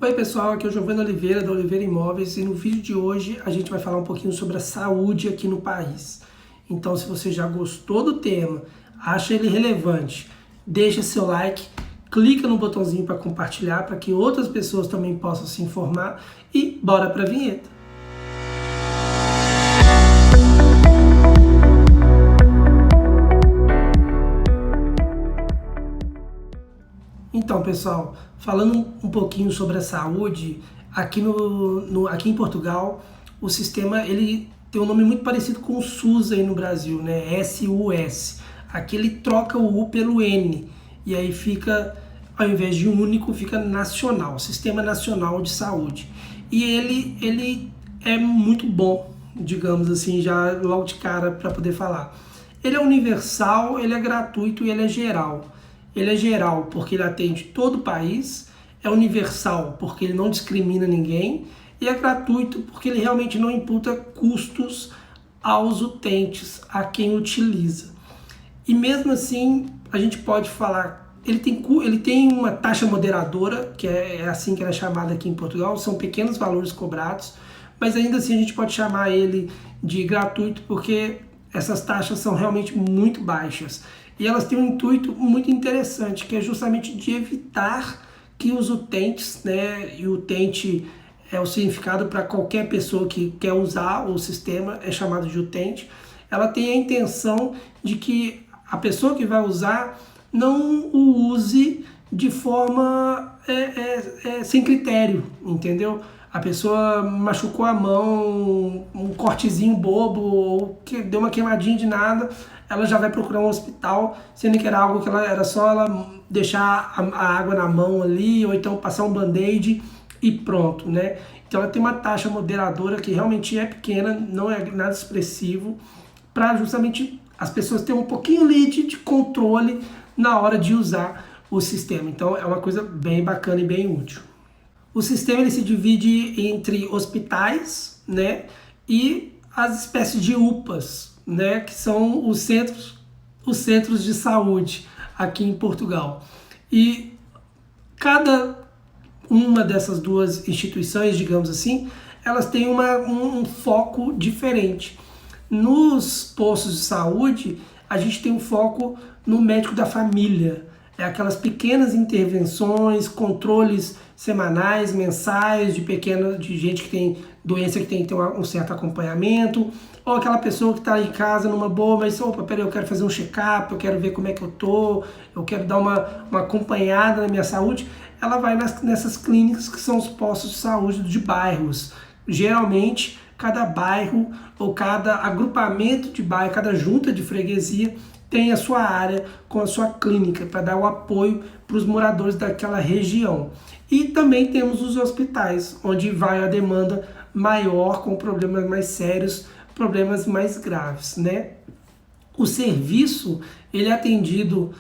Oi pessoal, aqui é o Giovanni Oliveira da Oliveira Imóveis e no vídeo de hoje a gente vai falar um pouquinho sobre a saúde aqui no país. Então, se você já gostou do tema, acha ele relevante, deixa seu like, clica no botãozinho para compartilhar para que outras pessoas também possam se informar e bora para a vinheta. Então, pessoal, falando um pouquinho sobre a saúde, aqui, aqui em Portugal, o sistema ele tem um nome muito parecido com o SUS aí no Brasil, né? SUS. Aqui ele troca o U pelo N, e aí fica, ao invés de único, fica nacional, Sistema Nacional de Saúde. E ele é muito bom, digamos assim, já logo de cara para poder falar. Ele é universal, ele é gratuito e ele é geral. Ele é geral porque ele atende todo o país, é universal porque ele não discrimina ninguém e é gratuito porque ele realmente não imputa custos aos utentes, a quem utiliza. E mesmo assim, a gente pode falar, ele tem uma taxa moderadora, que é assim que ela é chamada aqui em Portugal, são pequenos valores cobrados, mas ainda assim a gente pode chamar ele de gratuito porque essas taxas são realmente muito baixas. E elas têm um intuito muito interessante, que é justamente de evitar que os utentes, né, e o utente é o significado para qualquer pessoa que quer usar o sistema, é chamado de utente, ela tem a intenção de que a pessoa que vai usar não o use de forma sem critério, entendeu? A pessoa machucou a mão, um cortezinho bobo, ou que deu uma queimadinha de nada, ela já vai procurar um hospital, sendo que era algo que era só ela deixar a água na mão ali, ou então passar um band-aid e pronto, né? Então ela tem uma taxa moderadora que realmente é pequena, não é nada expressivo, para justamente as pessoas terem um pouquinho ali de controle na hora de usar o sistema. Então é uma coisa bem bacana e bem útil. O sistema ele se divide entre hospitais, né, e as espécies de UPAs, né, que são os centros de saúde aqui em Portugal. E cada uma dessas duas instituições, digamos assim, elas têm um foco diferente. Nos postos de saúde, a gente tem um foco no médico da família, aquelas pequenas intervenções, controles semanais, mensais, de gente que tem doença que tem que ter um certo acompanhamento, ou aquela pessoa que está em casa numa boa, mas opa, peraí, eu quero fazer um check-up, eu quero ver como é que eu tô, eu quero dar uma acompanhada na minha saúde, ela vai nessas clínicas que são os postos de saúde de bairros. Geralmente, cada bairro ou cada agrupamento de bairro, cada junta de freguesia tem a sua área com a sua clínica para dar o apoio para os moradores daquela região. E também temos os hospitais, onde vai a demanda maior, com problemas mais sérios, problemas mais graves, né? O serviço ele é atendido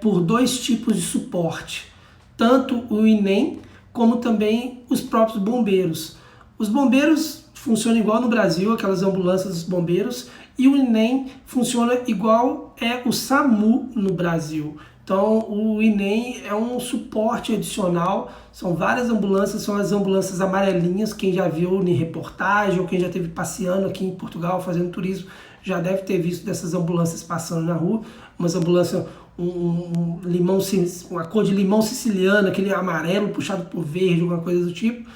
por dois tipos de suporte, tanto o INEM como também os próprios bombeiros. Os bombeiros funcionam igual no Brasil, aquelas ambulâncias dos bombeiros, e o INEM funciona igual o SAMU no Brasil. Então o INEM é um suporte adicional, são várias ambulâncias, são as ambulâncias amarelinhas, quem já viu em reportagem ou quem já esteve passeando aqui em Portugal fazendo turismo já deve ter visto dessas ambulâncias passando na rua, umas ambulâncias uma cor de limão siciliano, aquele amarelo puxado por verde, alguma coisa do tipo.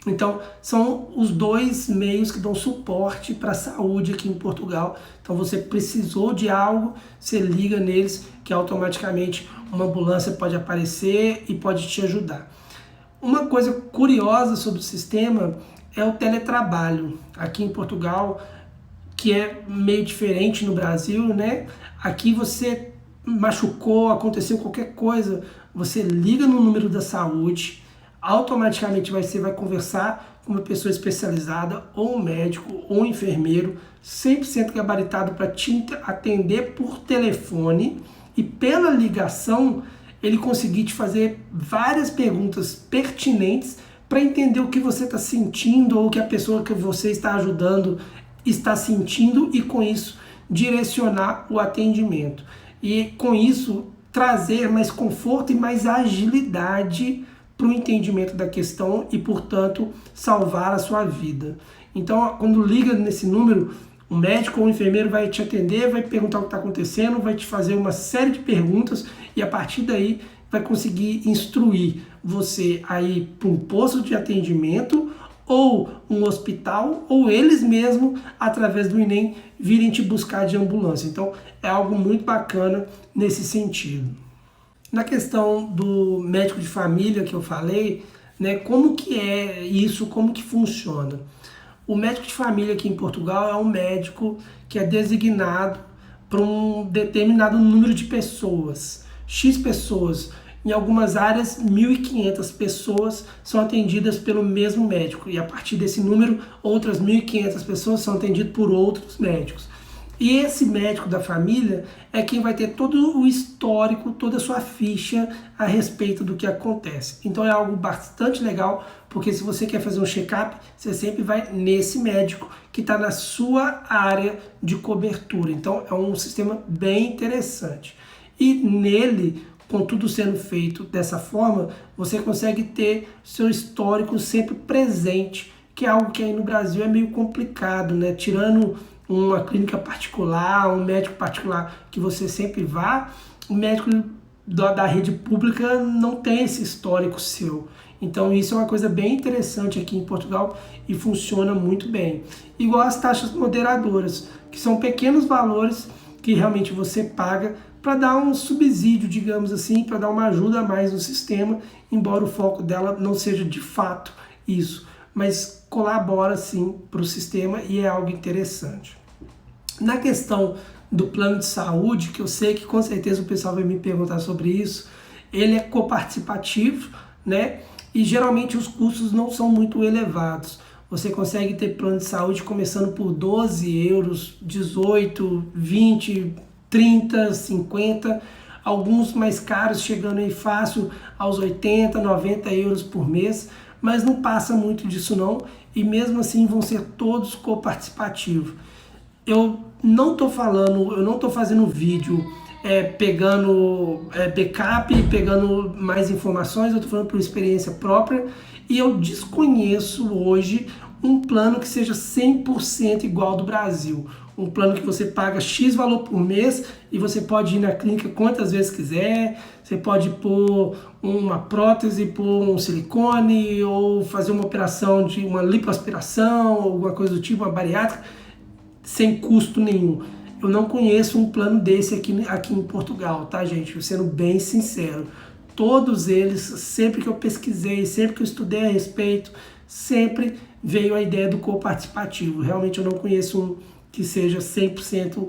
Então, são os dois meios que dão suporte para a saúde aqui em Portugal. Então, você precisou de algo, você liga neles, que automaticamente uma ambulância pode aparecer e pode te ajudar. Uma coisa curiosa sobre o sistema é o teletrabalho. Aqui em Portugal, que é meio diferente no Brasil, né? Aqui você machucou, aconteceu qualquer coisa, você liga no número da saúde, automaticamente você vai conversar com uma pessoa especializada, ou um médico, ou um enfermeiro, 100% gabaritado para te atender por telefone e pela ligação ele conseguir te fazer várias perguntas pertinentes para entender o que você está sentindo ou o que a pessoa que você está ajudando está sentindo e com isso direcionar o atendimento. E com isso trazer mais conforto e mais agilidade para o entendimento da questão e, portanto, salvar a sua vida. Então, quando liga nesse número, o médico ou o enfermeiro vai te atender, vai perguntar o que está acontecendo, vai te fazer uma série de perguntas e, a partir daí, vai conseguir instruir você a ir para um posto de atendimento ou um hospital, ou eles mesmos, através do INEM, virem te buscar de ambulância. Então, é algo muito bacana nesse sentido. Na questão do médico de família que eu falei, né, como que é isso, como que funciona? O médico de família aqui em Portugal é um médico que é designado para um determinado número de pessoas, X pessoas. Em algumas áreas, 1.500 pessoas são atendidas pelo mesmo médico. E a partir desse número, outras 1.500 pessoas são atendidas por outros médicos. E esse médico da família é quem vai ter todo o histórico, toda a sua ficha a respeito do que acontece. Então é algo bastante legal, porque se você quer fazer um check-up, você sempre vai nesse médico que está na sua área de cobertura. Então é um sistema bem interessante. E nele, com tudo sendo feito dessa forma, você consegue ter seu histórico sempre presente, que é algo que aí no Brasil é meio complicado, né? Tirando uma clínica particular, um médico particular que você sempre vá, o médico da rede pública não tem esse histórico seu. Então isso é uma coisa bem interessante aqui em Portugal e funciona muito bem. Igual as taxas moderadoras, que são pequenos valores que realmente você paga para dar um subsídio, digamos assim, para dar uma ajuda a mais no sistema, embora o foco dela não seja de fato isso, mas colabora sim para o sistema e é algo interessante. Na questão do plano de saúde, que eu sei que com certeza o pessoal vai me perguntar sobre isso, ele é coparticipativo, né? E geralmente os custos não são muito elevados. Você consegue ter plano de saúde começando por 12 euros, 18, 20, 30, 50, alguns mais caros chegando aí fácil aos 80, 90 euros por mês, mas não passa muito disso não, e mesmo assim vão ser todos coparticipativos. Eu não estou fazendo vídeo pegando backup, pegando mais informações, eu estou falando por experiência própria, e eu desconheço hoje um plano que seja 100% igual ao do Brasil. Um plano que você paga X valor por mês e você pode ir na clínica quantas vezes quiser, você pode pôr uma prótese, pôr um silicone ou fazer uma operação de uma lipoaspiração, alguma coisa do tipo, uma bariátrica, sem custo nenhum. Eu não conheço um plano desse aqui em Portugal, tá, gente? Sendo bem sincero. Todos eles, sempre que eu pesquisei, sempre que eu estudei a respeito, sempre veio a ideia do coparticipativo. Realmente eu não conheço um que seja 100%,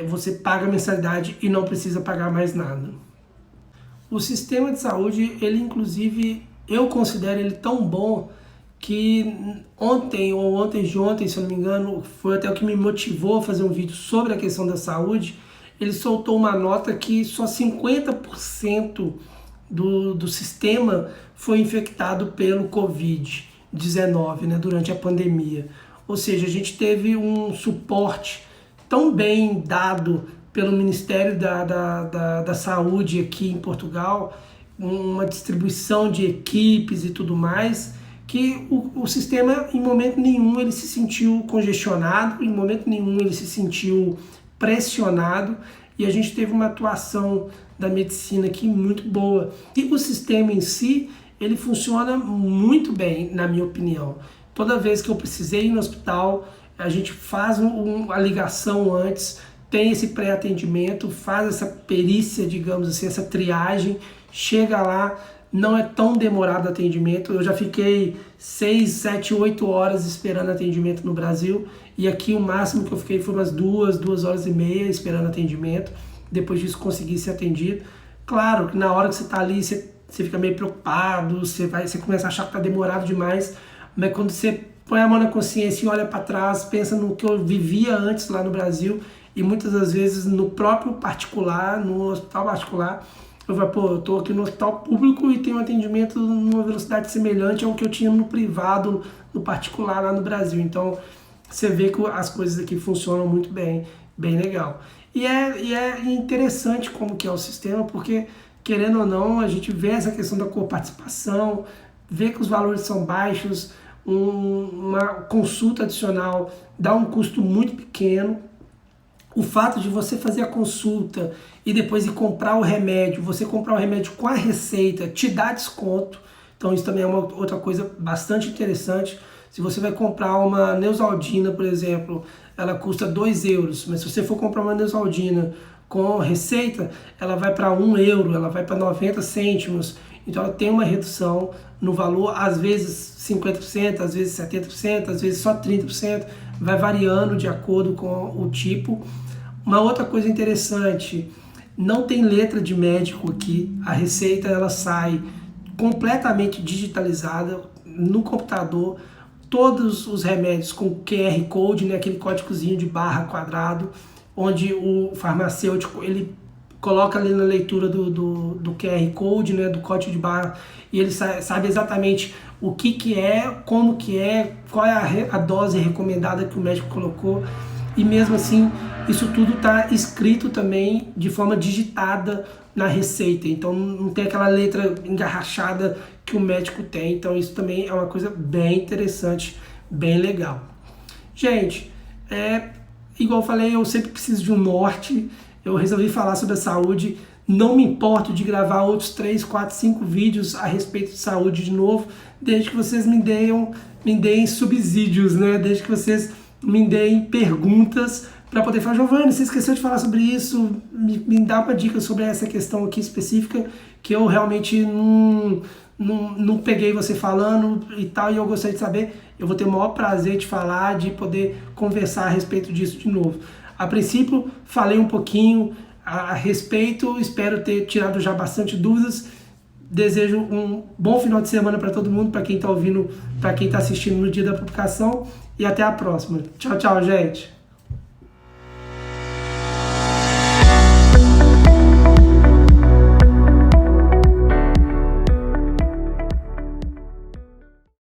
você paga a mensalidade e não precisa pagar mais nada. O sistema de saúde, ele inclusive, eu considero ele tão bom que ontem ou antes de ontem, se eu não me engano, foi até o que me motivou a fazer um vídeo sobre a questão da saúde. Ele soltou uma nota que só 50% do sistema foi infectado pelo Covid-19, né, durante a pandemia. Ou seja, a gente teve um suporte tão bem dado pelo Ministério da Saúde aqui em Portugal, uma distribuição de equipes e tudo mais, que o sistema em momento nenhum ele se sentiu congestionado, em momento nenhum ele se sentiu pressionado, e a gente teve uma atuação da medicina aqui muito boa. E o sistema em si, ele funciona muito bem, na minha opinião. Toda vez que eu precisei ir no hospital, a gente faz a ligação antes, tem esse pré-atendimento, faz essa perícia, digamos assim, essa triagem, chega lá, não é tão demorado o atendimento. Eu já fiquei 6, 7, 8 horas esperando atendimento no Brasil, e aqui o máximo que eu fiquei foi umas 2 horas e meia esperando atendimento. Depois disso consegui ser atendido. Claro que na hora que você está ali, você fica meio preocupado, você começa a achar que está demorado demais, mas quando você põe a mão na consciência e olha para trás, pensa no que eu vivia antes lá no Brasil, e muitas das vezes no próprio particular, no hospital particular, eu falo, pô, eu tô aqui no hospital público e tenho um atendimento numa velocidade semelhante ao que eu tinha no privado, no particular lá no Brasil. Então, você vê que as coisas aqui funcionam muito bem, bem legal. E é interessante como que é o sistema, porque querendo ou não, a gente vê essa questão da coparticipação, vê que os valores são baixos, uma consulta adicional dá um custo muito pequeno. O fato de você fazer a consulta e depois ir comprar o remédio, você comprar o remédio com a receita, te dá desconto. Então isso também é uma outra coisa bastante interessante. Se você vai comprar uma Neosaldina, por exemplo, ela custa 2 euros, mas se você for comprar uma Neosaldina com receita, ela vai para 1 euro, ela vai para 90 cêntimos. Então ela tem uma redução no valor, às vezes 50%, às vezes 70%, às vezes só 30%, vai variando de acordo com o tipo. Uma outra coisa interessante, não tem letra de médico aqui, a receita ela sai completamente digitalizada no computador, todos os remédios com QR Code, né, aquele códigozinho de barra quadrado, onde o farmacêutico ele coloca ali na leitura do QR Code, né, do código de barra, e ele sabe exatamente o que é, como que é, qual é a dose recomendada que o médico colocou, e mesmo assim isso tudo está escrito também de forma digitada na receita, então não tem aquela letra engarrachada que o médico tem, então isso também é uma coisa bem interessante, bem legal. Gente, igual eu falei, eu sempre preciso de um norte, eu resolvi falar sobre a saúde, não me importo de gravar outros 3, 4, 5 vídeos a respeito de saúde de novo, desde que vocês me deem subsídios, né? Desde que vocês me deem perguntas para poder falar, Giovanni, você esqueceu de falar sobre isso, me dá uma dica sobre essa questão aqui específica, que eu realmente não peguei você falando e tal, e eu gostaria de saber, eu vou ter o maior prazer de falar, de poder conversar a respeito disso de novo. A princípio, falei um pouquinho a respeito, espero ter tirado já bastante dúvidas. Desejo um bom final de semana para todo mundo, para quem está ouvindo, para quem está assistindo no dia da publicação, e até a próxima. Tchau, tchau, gente!